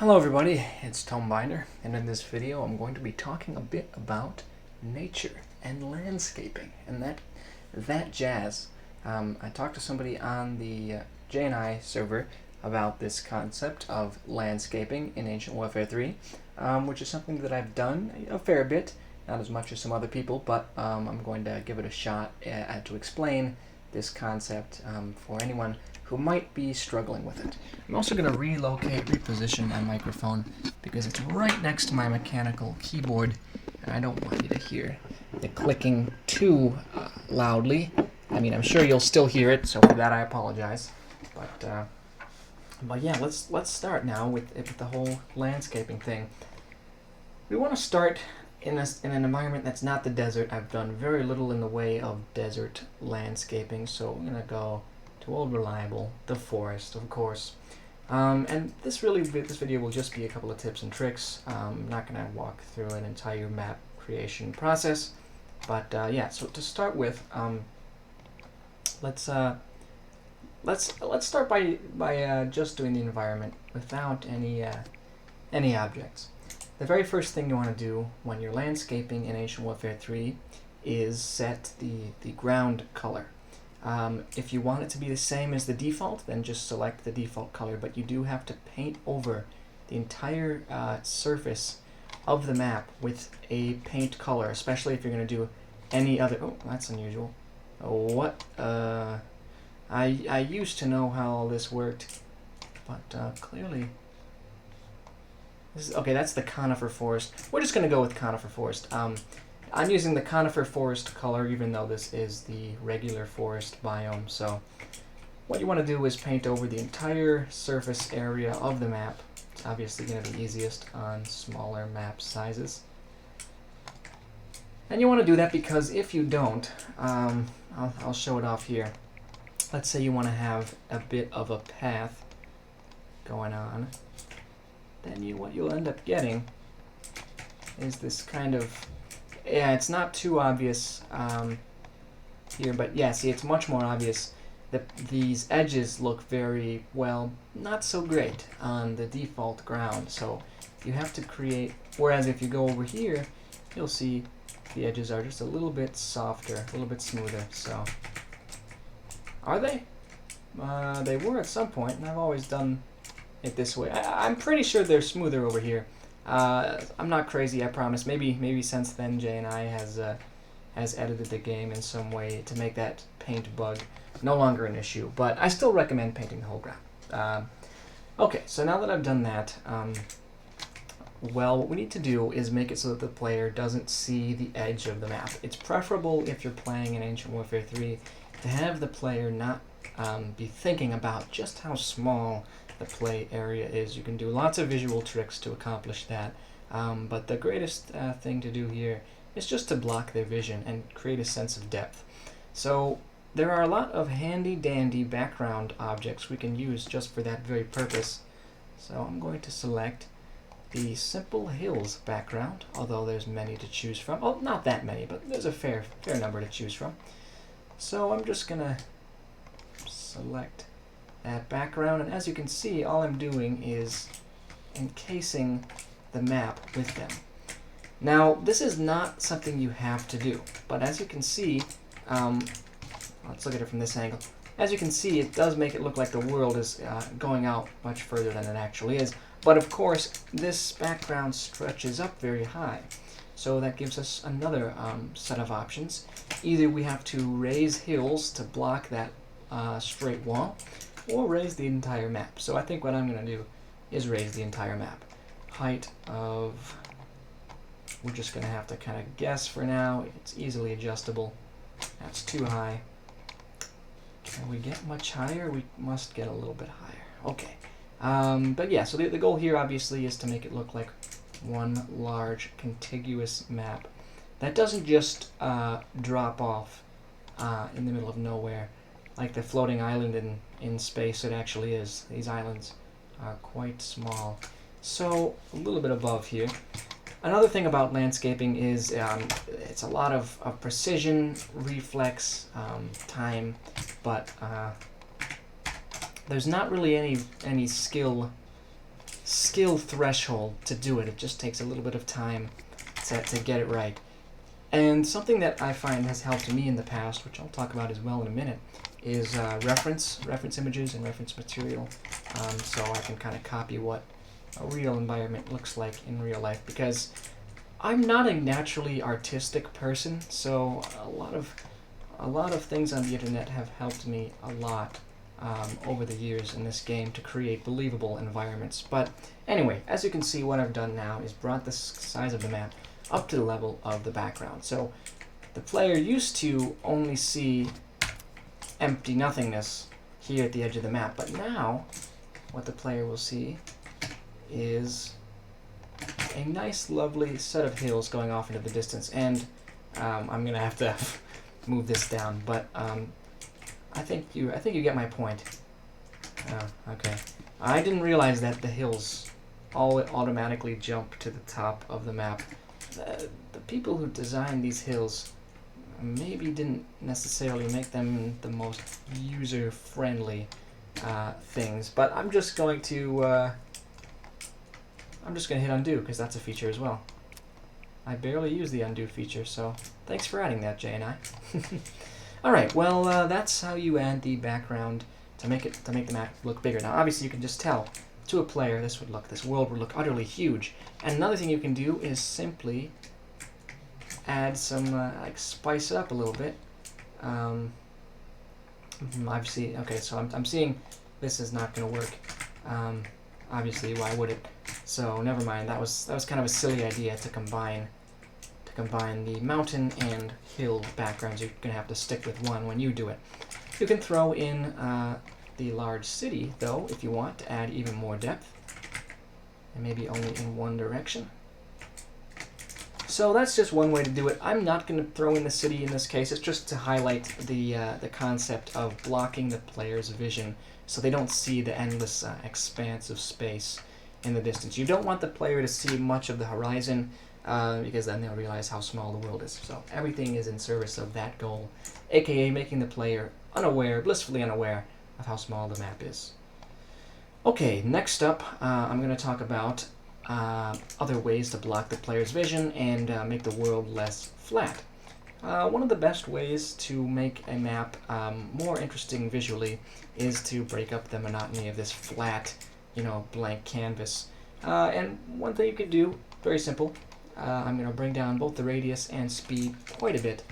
Hello everybody, it's Tomebinder, and in this video I'm going to be talking a bit about nature and landscaping and that jazz. I talked to somebody on the J&I server about this concept of landscaping in Ancient Warfare 3, which is something that I've done a fair bit, not as much as some other people, but I'm going to give it a shot to explain this concept for anyone who might be struggling with it. I'm also going to reposition my microphone because it's right next to my mechanical keyboard, and I don't want you to hear the clicking too loudly. I mean, I'm sure you'll still hear it, so for that I apologize. But yeah, let's start now with the whole landscaping thing. We want to start in an environment that's not the desert. I've done very little in the way of desert landscaping, so I'm going to go to old reliable, the forest, of course. And this video will just be a couple of tips and tricks. I'm not going to walk through an entire map creation process, but yeah. So to start with, let's start by just doing the environment without any objects. The very first thing you want to do when you're landscaping in Ancient Warfare 3 is set the ground color. If you want it to be the same as the default, then just select the default color, but you do have to paint over the entire surface of the map with a paint color, especially if you're going to do any other... Oh, that's unusual. What? I used to know how all this worked, but clearly... Okay, that's the conifer forest. We're just going to go with conifer forest. I'm using the conifer forest color, even though this is the regular forest biome. So what you want to do is paint over the entire surface area of the map. It's obviously going to be easiest on smaller map sizes. And you want to do that because if you don't, I'll show it off here. Let's say you want to have a bit of a path going on. Then what you'll end up getting is this kind of... Yeah, it's not too obvious here, but yeah, see, it's much more obvious that these edges look very, well, not so great on the default ground. So you have to create, whereas if you go over here, you'll see the edges are just a little bit softer, a little bit smoother. So, are they? They were at some point, and I've always done it this way. I'm pretty sure they're smoother over here. I'm not crazy, I promise. Maybe since then J&I has edited the game in some way to make that paint bug no longer an issue, but I still recommend painting the whole ground. Okay, so now that I've done that, well, what we need to do is make it so that the player doesn't see the edge of the map. It's preferable if you're playing in Ancient Warfare 3 to have the player not be thinking about just how small the play area is. You can do lots of visual tricks to accomplish that, but the greatest thing to do here is just to block their vision and create a sense of depth. So there are a lot of handy-dandy background objects we can use just for that very purpose. So I'm going to select the Simple Hills background, although there's many to choose from. Oh, not that many, but there's a fair number to choose from. So I'm just gonna select that background, and as you can see, all I'm doing is encasing the map with them. Now, this is not something you have to do, but as you can see, let's look at it from this angle. As you can see, it does make it look like the world is going out much further than it actually is, but of course, this background stretches up very high, so that gives us another set of options. Either we have to raise hills to block that straight wall, or raise the entire map. So I think what I'm going to do is raise the entire map. Height of... We're just going to have to kind of guess for now. It's easily adjustable. That's too high. Can we get much higher? We must get a little bit higher. Okay. But yeah, so the goal here obviously is to make it look like one large contiguous map that doesn't just drop off in the middle of nowhere, like the floating island in space it actually is. These islands are quite small. So, a little bit above here. Another thing about landscaping is it's a lot of precision, reflex, time, but there's not really any skill skill threshold to do it. It just takes a little bit of time to get it right. And something that I find has helped me in the past, which I'll talk about as well in a minute, is reference images and reference material. So I can kind of copy what a real environment looks like in real life, because I'm not a naturally artistic person, so a lot of things on the internet have helped me a lot over the years in this game to create believable environments. But anyway, as you can see, what I've done now is brought the size of the map up to the level of the background. So the player used to only see empty nothingness here at the edge of the map, but now what the player will see is a nice, lovely set of hills going off into the distance. And I'm gonna have to move this down, but I think you get my point. Okay. I didn't realize that the hills all automatically jump to the top of the map. The people who designed these hills maybe didn't necessarily make them the most user-friendly things, but I'm just going to hit undo, because that's a feature as well. I barely use the undo feature, so thanks for adding that, J&I. Alright, well, that's how you add the background to make the map look bigger. Now, obviously, you can just tell to a player this world would look utterly huge. And another thing you can do is simply add some, like, spice it up a little bit. Okay, so I'm seeing this is not going to work. Obviously, why would it? So never mind. That was kind of a silly idea to combine the mountain and hill backgrounds. You're gonna have to stick with one when you do it. You can throw in the large city though if you want to add even more depth, and maybe only in one direction. So that's just one way to do it. I'm not going to throw in the city in this case. It's just to highlight the concept of blocking the player's vision so they don't see the endless expanse of space in the distance. You don't want the player to see much of the horizon because then they'll realize how small the world is. So everything is in service of that goal, aka making the player unaware, blissfully unaware of how small the map is. Okay, next up I'm going to talk about other ways to block the player's vision and make the world less flat. One of the best ways to make a map more interesting visually is to break up the monotony of this flat, blank canvas. And one thing you can do, very simple, I'm going to bring down both the radius and speed quite a bit.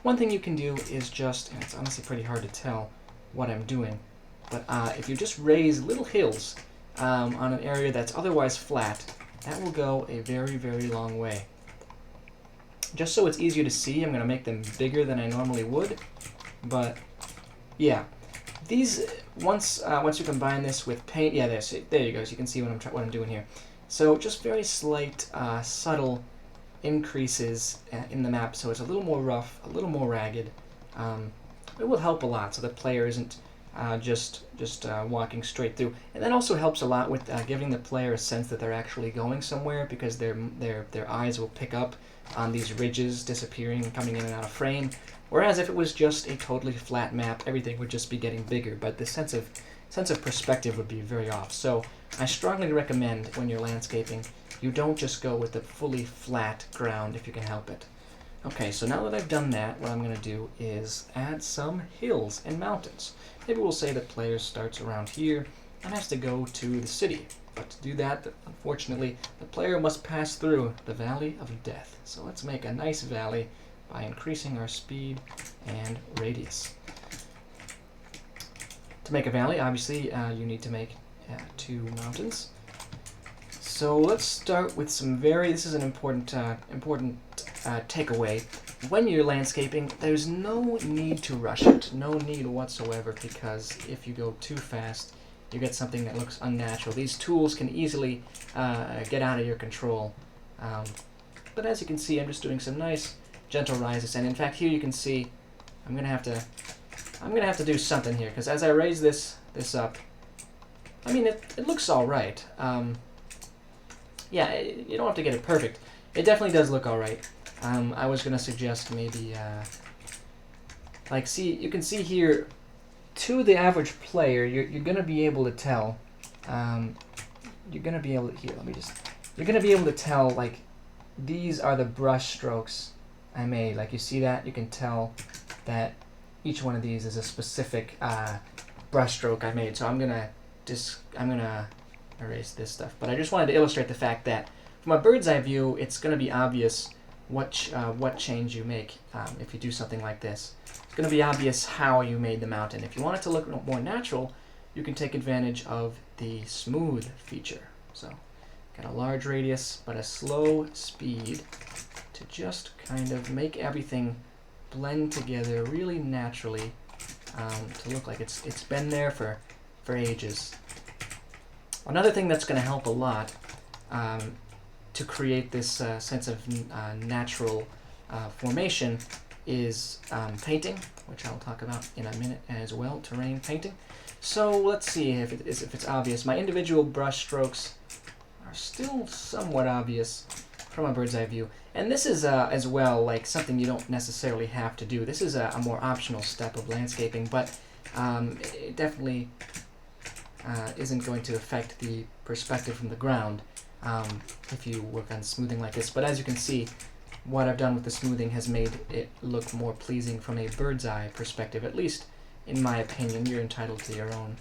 One thing you can do is just, and it's honestly pretty hard to tell what I'm doing, but if you just raise little hills on an area that's otherwise flat, that will go a very, very long way. Just so it's easier to see, I'm going to make them bigger than I normally would, but yeah. These, once you combine this with paint, yeah, there you go, so you can see what I'm doing here. So just very slight, subtle increases in the map, so it's a little more rough, a little more ragged. It will help a lot, so the player isn't just walking straight through. And that also helps a lot with giving the player a sense that they're actually going somewhere, because their eyes will pick up on these ridges disappearing and coming in and out of frame. Whereas if it was just a totally flat map, everything would just be getting bigger, but the sense of perspective would be very off. So I strongly recommend when you're landscaping, you don't just go with the fully flat ground if you can help it. Okay, so now that I've done that, what I'm going to do is add some hills and mountains. Maybe we'll say the player starts around here and has to go to the city. But to do that, unfortunately, the player must pass through the Valley of Death. So let's make a nice valley by increasing our speed and radius. To make a valley, obviously, you need to make 2 mountains. So let's start with some this is an important takeaway. When you're landscaping, there's no need to rush it, no need whatsoever, because if you go too fast, you get something that looks unnatural. These tools can easily get out of your control. But as you can see, I'm just doing some nice gentle rises, and in fact here you can see I'm gonna have to do something here, because as I raise this up, I mean it looks all right. Yeah, you don't have to get it perfect. It definitely does look all right. I was gonna suggest maybe you can see here, to the average player, you're gonna be able to tell you're gonna be able to, here, you're gonna be able to tell, like, these are the brush strokes I made. Like, you see that? You can tell that each one of these is a specific brush stroke I made. So I'm gonna erase this stuff. But I just wanted to illustrate the fact that from a bird's eye view, it's gonna be obvious what change you make if you do something like this. It's gonna be obvious how you made the mountain. If you want it to look more natural, you can take advantage of the smooth feature. So got a large radius, but a slow speed to just kind of make everything blend together really naturally to look like it's been there for ages. Another thing that's going to help a lot to create this sense of natural formation is painting, which I'll talk about in a minute as well, terrain painting. So let's see if it's obvious. My individual brush strokes are still somewhat obvious from a bird's eye view. And this is as well like something you don't necessarily have to do. This is a more optional step of landscaping, but it definitely isn't going to affect the perspective from the ground if you work on smoothing like this. But as you can see, what I've done with the smoothing has made it look more pleasing from a bird's eye perspective, at least in my opinion. You're entitled to your own.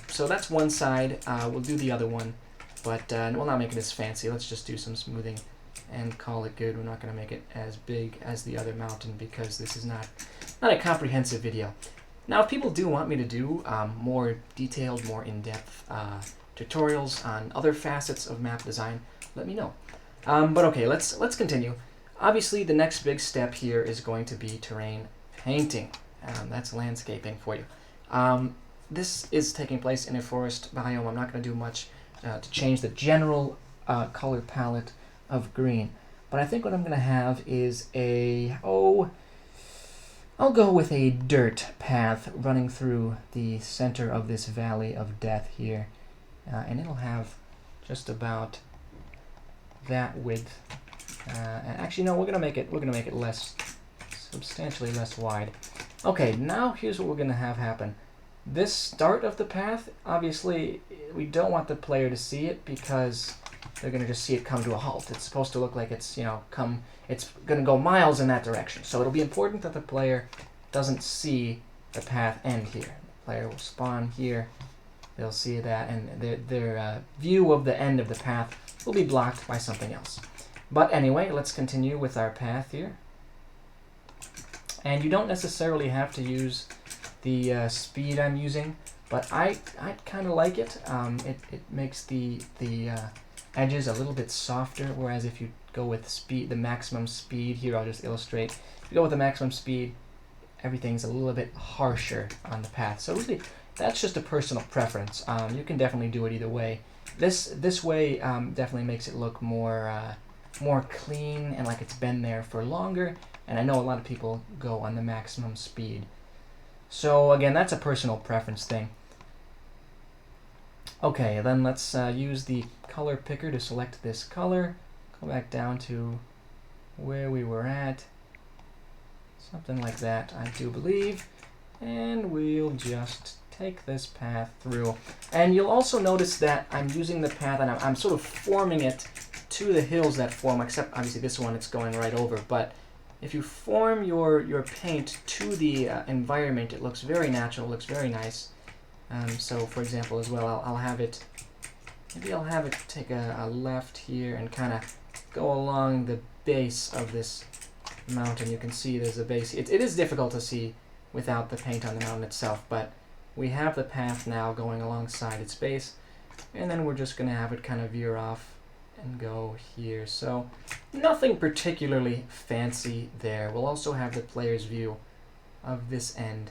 So that's one side. We'll do the other one, but we'll not make it as fancy. Let's just do some smoothing and call it good. We're not going to make it as big as the other mountain because this is not a comprehensive video. Now, if people do want me to do more detailed, more in-depth tutorials on other facets of map design, let me know. But okay, let's continue. Obviously, the next big step here is going to be terrain painting. That's landscaping for you. This is taking place in a forest biome. I'm not going to do much to change the general color palette of green. But I think what I'm going to have is I'll go with a dirt path running through the center of this valley of death here. And it'll have just about that width. Actually, no, we're gonna make it substantially less wide. Okay, now here's what we're gonna have happen. This start of the path, obviously, we don't want the player to see it because they're gonna just see it come to a halt. It's supposed to look like it's it's gonna go miles in that direction. So it'll be important that the player doesn't see the path end here. The player will spawn here. They'll see that, and their view of the end of the path will be blocked by something else. But anyway, let's continue with our path here. And you don't necessarily have to use the speed I'm using, but I kind of like it. It makes the edges a little bit softer, whereas if you go with speed, the maximum speed here, I'll just illustrate. If you go with the maximum speed, everything's a little bit harsher on the path. So really, that's just a personal preference. You can definitely do it either way. This way definitely makes it look more clean and like it's been there for longer. And I know a lot of people go on the maximum speed. So again, that's a personal preference thing. Okay, then let's use the color picker to select this color. Go back down to where we were at. Something like that, I do believe. And we'll just take this path through. And you'll also notice that I'm using the path and I'm sort of forming it to the hills that form, except obviously this one it's going right over. But if you form your paint to the environment, it looks very natural, looks very nice. So for example as well, I'll have it take a left here and kind of go along the base of this mountain. You can see there's a base. It is difficult to see without the paint on the mountain itself, but we have the path now going alongside its base, and then we're just going to have it kind of veer off and go here. So nothing particularly fancy there. We'll also have the player's view of this end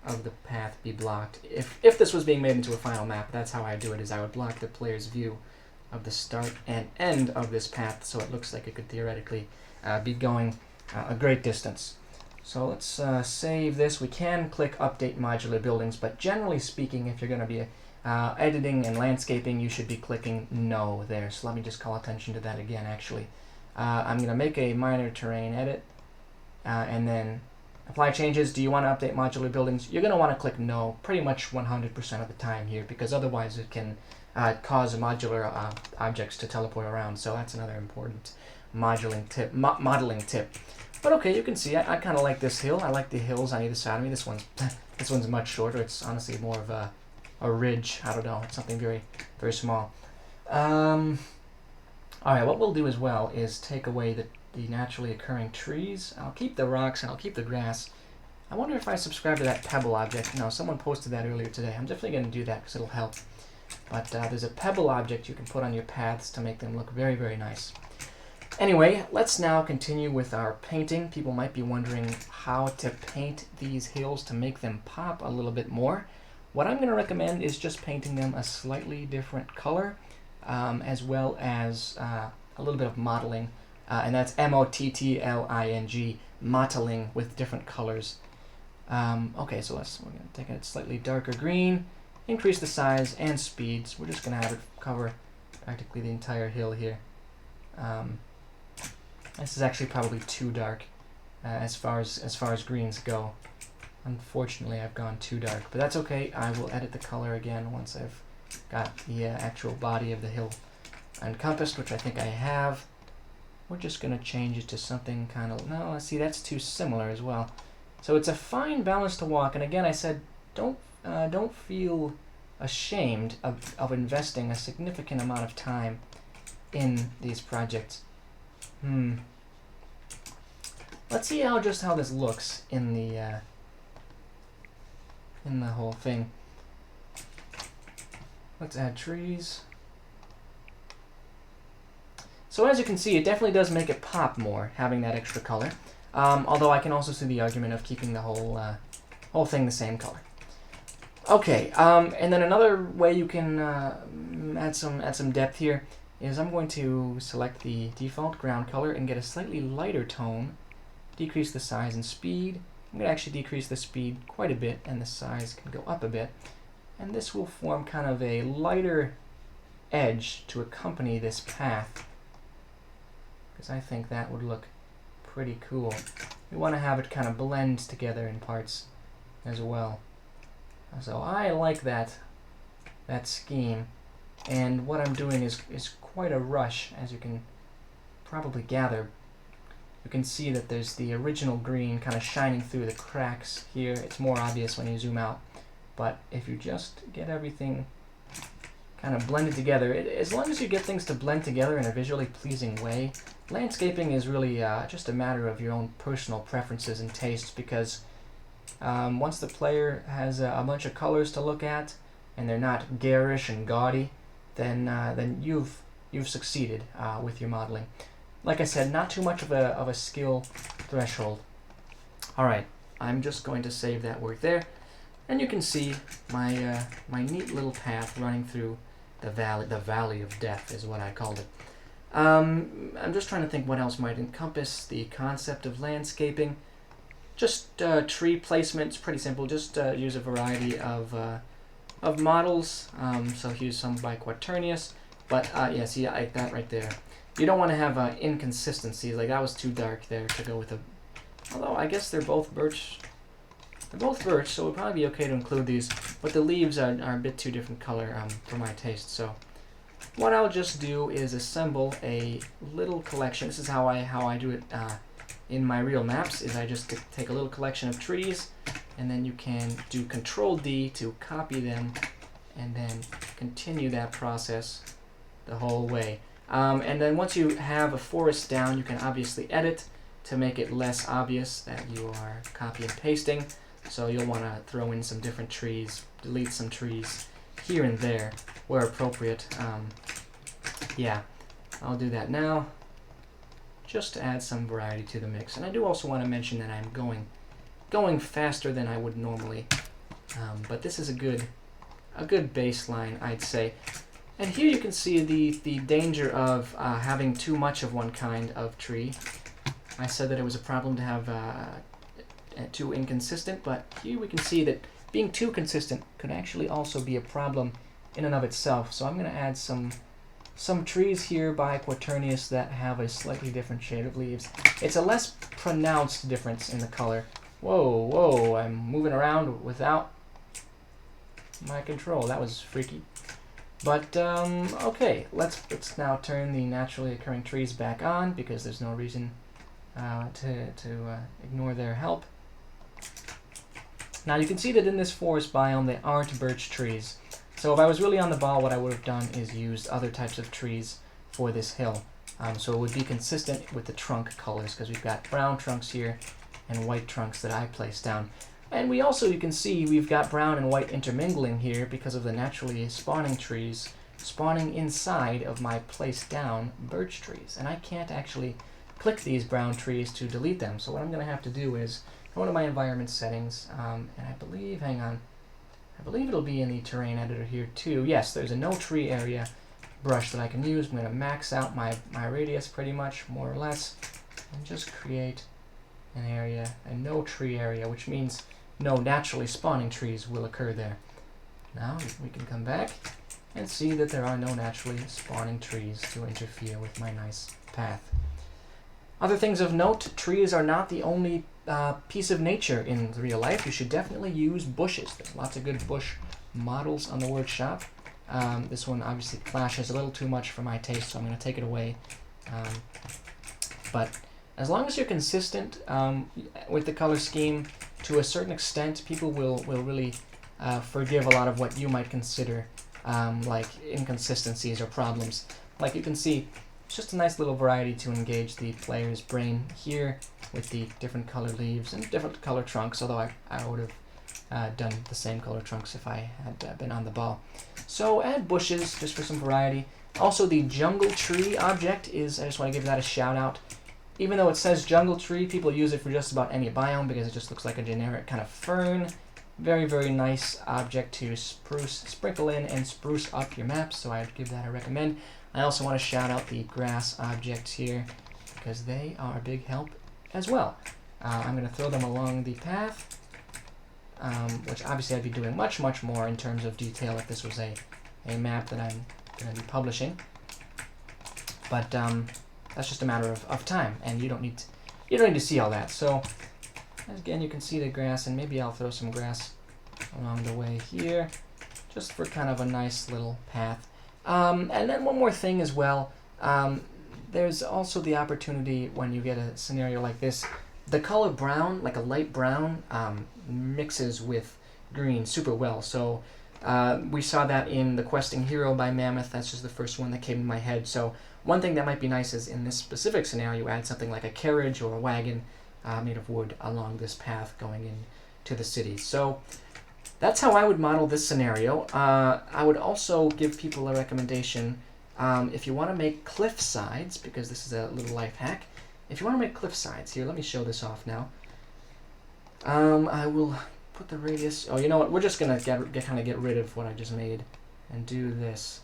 of the path be blocked. If this was being made into a final map, that's how I do it, is I would block the player's view of the start and end of this path so it looks like it could theoretically be going a great distance. So let's save this. We can click Update Modular Buildings, but generally speaking, if you're going to be editing and landscaping, you should be clicking No there. So let me just call attention to that again, actually. I'm going to make a minor terrain edit, and then apply changes. Do you want to update modular buildings? You're going to want to click No pretty much 100% of the time here, because otherwise it can cause modular objects to teleport around. So that's another important modeling tip. But okay, you can see I kind of like this hill. I like the hills on either side of me. This one's much shorter. It's honestly more of a ridge. I don't know. It's something very, very small. All right, what we'll do as well is take away the naturally occurring trees. I'll keep the rocks and I'll keep the grass. I wonder if I subscribe to that pebble object. No, someone posted that earlier today. I'm definitely going to do that because it'll help. But there's a pebble object you can put on your paths to make them look very, very nice. Anyway, let's now continue with our painting. People might be wondering how to paint these hills to make them pop a little bit more. What I'm going to recommend is just painting them a slightly different color, as well as a little bit of modeling, and that's mottling, mottling with different colors. Okay, so we're going to take it slightly darker green, increase the size and speeds. We're just going to have it cover practically the entire hill here. This is actually probably too dark as far as greens go. Unfortunately, I've gone too dark, but that's okay. I will edit the color again once I've got the actual body of the hill encompassed, which I think I have. We're just going to change it to something kind of... No, see, that's too similar as well. So it's a fine balance to walk, and again, I said don't feel ashamed of investing a significant amount of time in these projects. Let's see how this looks in the whole thing. Let's add trees. So as you can see, it definitely does make it pop more, having that extra color. Although I can also see the argument of keeping the whole thing the same color. Okay, and then another way you can add some depth here is I'm going to select the default ground color and get a slightly lighter tone, decrease the size and speed. I'm going to actually decrease the speed quite a bit, and the size can go up a bit. And this will form kind of a lighter edge to accompany this path, because I think that would look pretty cool. We want to have it kind of blend together in parts as well. So I like that scheme, and what I'm doing is quite a rush, as you can probably gather. You can see that there's the original green kind of shining through the cracks here. It's more obvious when you zoom out, but if you just get everything kind of blended together, as long as you get things to blend together in a visually pleasing way, landscaping is really just a matter of your own personal preferences and tastes, because once the player has a bunch of colors to look at and they're not garish and gaudy, then you've succeeded with your modeling. Like I said, not too much of a skill threshold. All right, I'm just going to save that work there, and you can see my my neat little path running through the valley of death is what I called it. I'm just trying to think what else might encompass the concept of landscaping. Just tree placement's pretty simple. Just use a variety of models. So here's some by Quaternius, but yeah, see, like that right there. You don't want to have inconsistencies. Like that was too dark there to go with a. Although I guess they're both birch. They're both birch, so it would probably be okay to include these. But the leaves are a bit too different color for my taste. So what I'll just do is assemble a little collection. This is how I do it in my real maps. Is I just take a little collection of trees, and then you can do Control-D to copy them, and then continue that process the whole way. And then once you have a forest down, you can obviously edit to make it less obvious that you are copy and pasting. So you'll want to throw in some different trees, delete some trees here and there where appropriate. Yeah, I'll do that now, just to add some variety to the mix. And I do also want to mention that I'm going faster than I would normally, but this is a good baseline, I'd say. And here you can see the danger of having too much of one kind of tree. I said that it was a problem to have too inconsistent, but here we can see that being too consistent could actually also be a problem in and of itself. So I'm going to add some trees here by Quaternius that have a slightly different shade of leaves. It's a less pronounced difference in the color. Whoa, I'm moving around without my control. That was freaky. But okay, let's now turn the naturally occurring trees back on because there's no reason to ignore their help. Now you can see that in this forest biome there aren't birch trees. So if I was really on the ball, what I would have done is used other types of trees for this hill. So it would be consistent with the trunk colors because we've got brown trunks here and white trunks that I placed down. And we also, you can see, we've got brown and white intermingling here because of the naturally spawning trees spawning inside of my placed down birch trees. And I can't actually click these brown trees to delete them. So what I'm going to have to do is go into my environment settings, and I believe, hang on, I believe it'll be in the terrain editor here too. Yes, there's a no tree area brush that I can use. I'm going to max out my radius pretty much, more or less, and just create an area, a no tree area, which means no naturally spawning trees will occur there. Now we can come back and see that there are no naturally spawning trees to interfere with my nice path. Other things of note, trees are not the only piece of nature in real life. You should definitely use bushes. There's lots of good bush models on the workshop. This one obviously clashes a little too much for my taste, so I'm going to take it away. But as long as you're consistent with the color scheme, to a certain extent, people will really forgive a lot of what you might consider like inconsistencies or problems. Like you can see, it's just a nice little variety to engage the player's brain here with the different color leaves and different color trunks, although I would have done the same color trunks if I had been on the ball. So add bushes just for some variety. Also the jungle tree object is, I just want to give that a shout out. Even though it says jungle tree, people use it for just about any biome because it just looks like a generic kind of fern. Very, very nice object to sprinkle in and spruce up your maps, so I would give that a recommend. I also want to shout out the grass objects here because they are a big help as well. I'm going to throw them along the path, which obviously I'd be doing much, much more in terms of detail if this was a map that I'm going to be publishing. But that's just a matter of time, and you don't need to see all that. So again, you can see the grass, and maybe I'll throw some grass along the way here, just for kind of a nice little path. And then one more thing as well. There's also the opportunity when you get a scenario like this, the color brown, like a light brown, mixes with green super well. So we saw that in the Questing Hero by Mammoth. That's just the first one that came to my head. So one thing that might be nice is in this specific scenario, you add something like a carriage or a wagon made of wood along this path going into the city. So that's how I would model this scenario. I would also give people a recommendation if you want to make cliff sides, because this is a little life hack. If you want to make cliff sides, here, let me show this off now. I will put the radius. Oh, you know what? We're just gonna kind of get rid of what I just made and do this.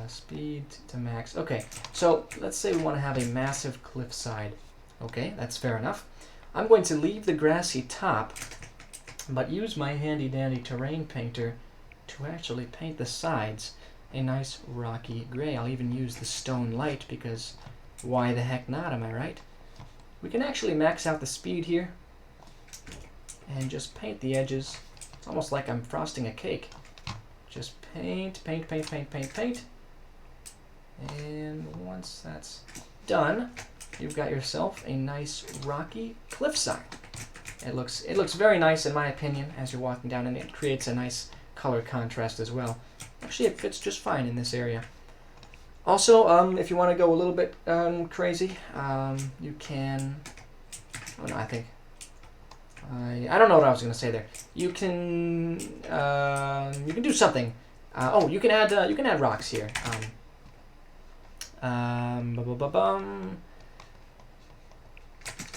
Speed to max. Okay, so let's say we want to have a massive cliffside. Okay, that's fair enough. I'm going to leave the grassy top, but use my handy dandy terrain painter to actually paint the sides a nice rocky gray. I'll even use the stone light because why the heck not, am I right? We can actually max out the speed here and just paint the edges. It's almost like I'm frosting a cake. Just paint. And once that's done, you've got yourself a nice rocky cliffside. It looks very nice in my opinion as you're walking down, and it creates a nice color contrast as well. Actually, it fits just fine in this area. Also, if you want to go a little bit crazy, you can. Oh no, I think. I don't know what I was going to say there. You can do something. You can add rocks here.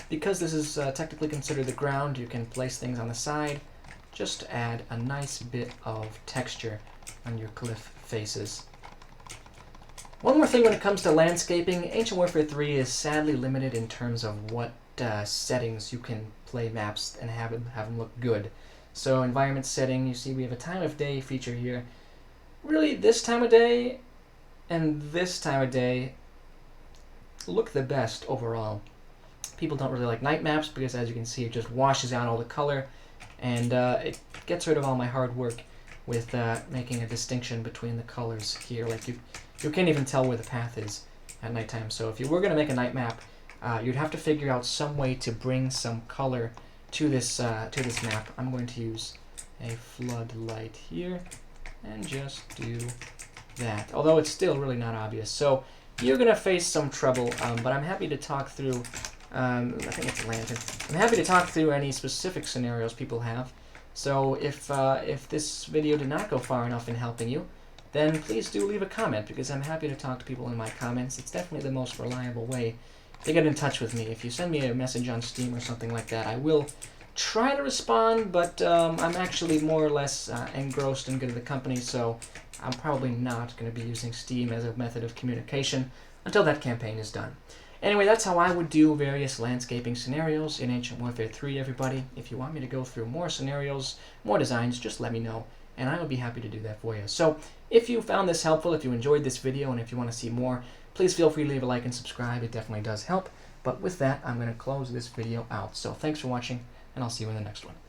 Because this is technically considered the ground, you can place things on the side just to add a nice bit of texture on your cliff faces. One more thing when it comes to landscaping, Ancient Warfare 3 is sadly limited in terms of what settings you can play maps and have them look good. So environment setting, you see we have a time of day feature here. Really, this time of day and this time of day look the best overall. People don't really like night maps because, as you can see, it just washes out all the color and it gets rid of all my hard work with making a distinction between the colors here. Like you can't even tell where the path is at nighttime. So if you were going to make a night map, you'd have to figure out some way to bring some color to this map. I'm going to use a floodlight here and just do that, although it's still really not obvious. So you're going to face some trouble, but I'm happy to talk through, I think it's a lantern. I'm happy to talk through any specific scenarios people have. So if this video did not go far enough in helping you, then please do leave a comment, because I'm happy to talk to people in my comments. It's definitely the most reliable way to get in touch with me. If you send me a message on Steam or something like that, I will try to respond, but I'm actually more or less engrossed in good of the company, so I'm probably not going to be using Steam as a method of communication until that campaign is done. Anyway, that's how I would do various landscaping scenarios in Ancient Warfare 3, everybody. If you want me to go through more scenarios, more designs, just let me know, and I would be happy to do that for you. So, if you found this helpful, if you enjoyed this video, and if you want to see more, please feel free to leave a like and subscribe. It definitely does help. But with that, I'm going to close this video out. So, thanks for watching, and I'll see you in the next one.